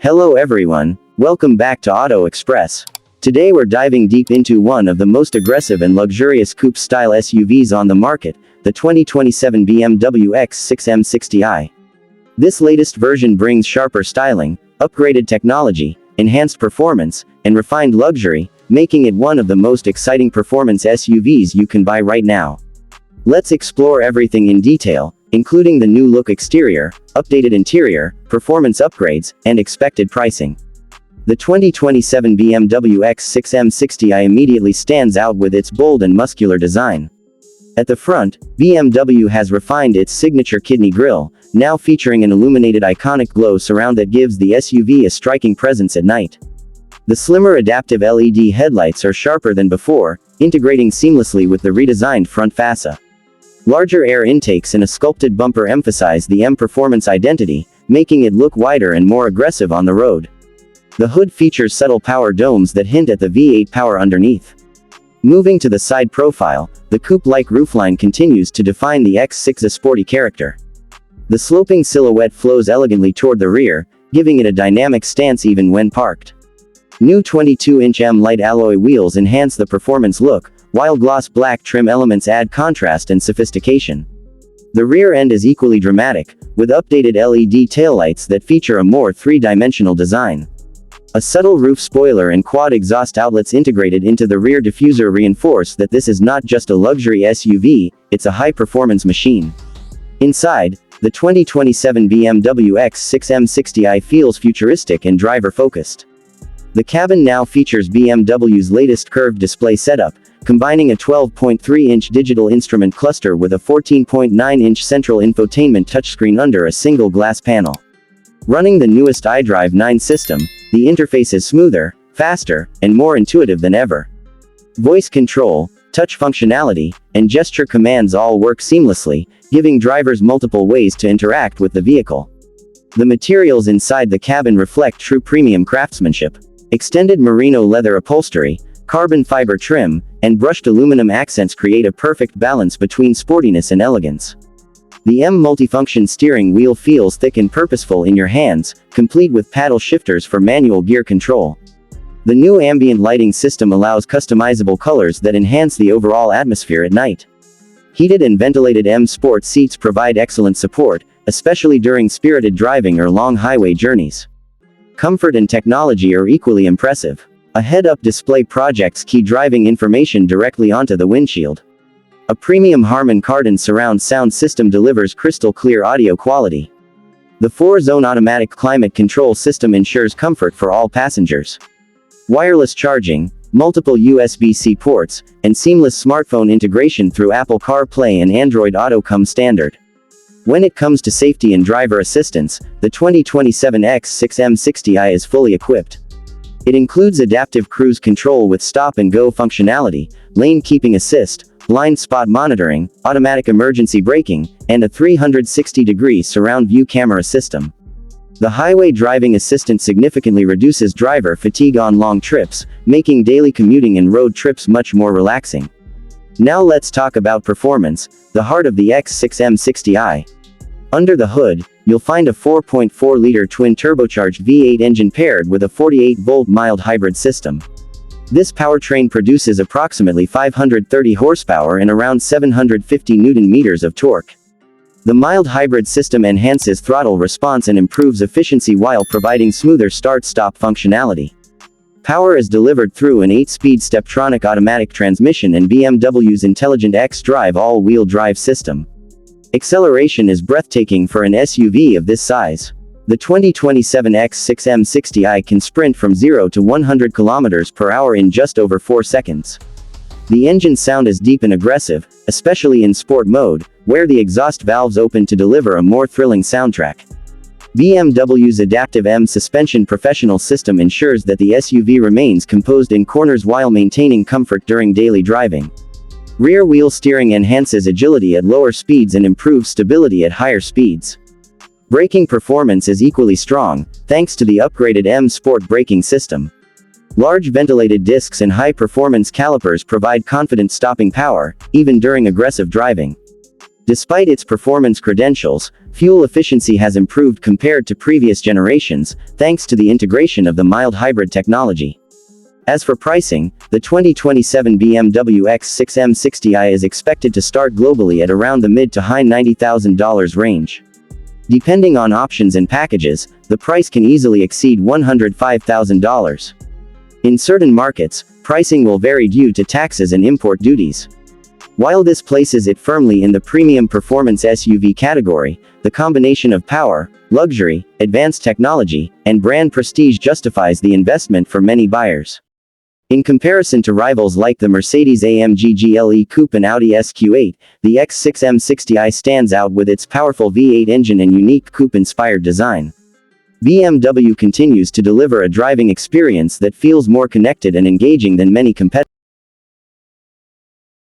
Hello everyone, welcome back to Auto Express. Today we're diving deep into one of the most aggressive and luxurious coupe-style SUVs on the market, the 2027 BMW X6 M60i. This latest version brings sharper styling, upgraded technology, enhanced performance, and refined luxury, making it one of the most exciting performance SUVs you can buy right now. Let's explore everything in detail, including the new look exterior, updated interior, performance upgrades, and expected pricing. The 2027 BMW X6 M60i immediately stands out with its bold and muscular design. At the front, BMW has refined its signature kidney grille, now featuring an illuminated iconic glow surround that gives the SUV a striking presence at night. The slimmer adaptive LED headlights are sharper than before, integrating seamlessly with the redesigned front fascia. Larger air intakes and a sculpted bumper emphasize the M performance identity, making it look wider and more aggressive on the road. The hood features subtle power domes that hint at the V8 power underneath. Moving to the side profile, the coupe-like roofline continues to define the X6's sporty character. The sloping silhouette flows elegantly toward the rear, giving it a dynamic stance even when parked. New 22-inch M-Light alloy wheels enhance the performance look, while gloss black trim elements add contrast and sophistication. The rear end is equally dramatic, with updated LED taillights that feature a more three-dimensional design. A subtle roof spoiler and quad exhaust outlets integrated into the rear diffuser reinforce that this is not just a luxury SUV, it's a high-performance machine. Inside, the 2027 BMW X6 M60i feels futuristic and driver-focused. The cabin now features BMW's latest curved display setup, combining a 12.3-inch digital instrument cluster with a 14.9-inch central infotainment touchscreen under a single glass panel. Running the newest iDrive 9 system, the interface is smoother, faster, and more intuitive than ever. Voice control, touch functionality, and gesture commands all work seamlessly, giving drivers multiple ways to interact with the vehicle. The materials inside the cabin reflect true premium craftsmanship. Extended merino leather upholstery, carbon fiber trim, and brushed aluminum accents create a perfect balance between sportiness and elegance. The M multifunction steering wheel feels thick and purposeful in your hands, complete with paddle shifters for manual gear control. The new ambient lighting system allows customizable colors that enhance the overall atmosphere at night. Heated and ventilated M Sport seats provide excellent support, especially during spirited driving or long highway journeys. Comfort and technology are equally impressive. A head-up display projects key driving information directly onto the windshield. A premium Harman Kardon surround sound system delivers crystal-clear audio quality. The 4-zone automatic climate control system ensures comfort for all passengers. Wireless charging, multiple USB-C ports, and seamless smartphone integration through Apple CarPlay and Android Auto come standard. When it comes to safety and driver assistance, the 2027 X6 M60i is fully equipped. It includes adaptive cruise control with stop-and-go functionality, lane keeping assist, blind spot monitoring, automatic emergency braking, and a 360-degree surround view camera system. The highway driving assistant significantly reduces driver fatigue on long trips, making daily commuting and road trips much more relaxing. Now let's talk about performance, the heart of the X6 M60i. Under the hood, you'll find a 4.4-liter twin-turbocharged V8 engine paired with a 48-volt mild hybrid system. This powertrain produces approximately 530 horsepower and around 750 Nm of torque. The mild hybrid system enhances throttle response and improves efficiency while providing smoother start-stop functionality. Power is delivered through an 8-speed Steptronic automatic transmission and BMW's intelligent xDrive all-wheel drive system. Acceleration is breathtaking for an SUV of this size. The 2027 X6 M60i can sprint from 0 to 100 km/h in just over 4 seconds. The engine sound is deep and aggressive, especially in sport mode, where the exhaust valves open to deliver a more thrilling soundtrack. BMW's adaptive M suspension professional system ensures that the SUV remains composed in corners while maintaining comfort during daily driving. Rear wheel steering enhances agility at lower speeds and improves stability at higher speeds. Braking performance is equally strong, thanks to the upgraded M Sport braking system. Large ventilated discs and high-performance calipers provide confident stopping power, even during aggressive driving. Despite its performance credentials, fuel efficiency has improved compared to previous generations, thanks to the integration of the mild hybrid technology. As for pricing, the 2027 BMW X6 M60i is expected to start globally at around the mid to high $90,000 range. Depending on options and packages, the price can easily exceed $105,000. In certain markets, pricing will vary due to taxes and import duties. While this places it firmly in the premium performance SUV category, the combination of power, luxury, advanced technology, and brand prestige justifies the investment for many buyers. In comparison to rivals like the Mercedes-AMG GLE Coupe and Audi SQ8, the X6 M60i stands out with its powerful V8 engine and unique coupe-inspired design. BMW continues to deliver a driving experience that feels more connected and engaging than many competitors.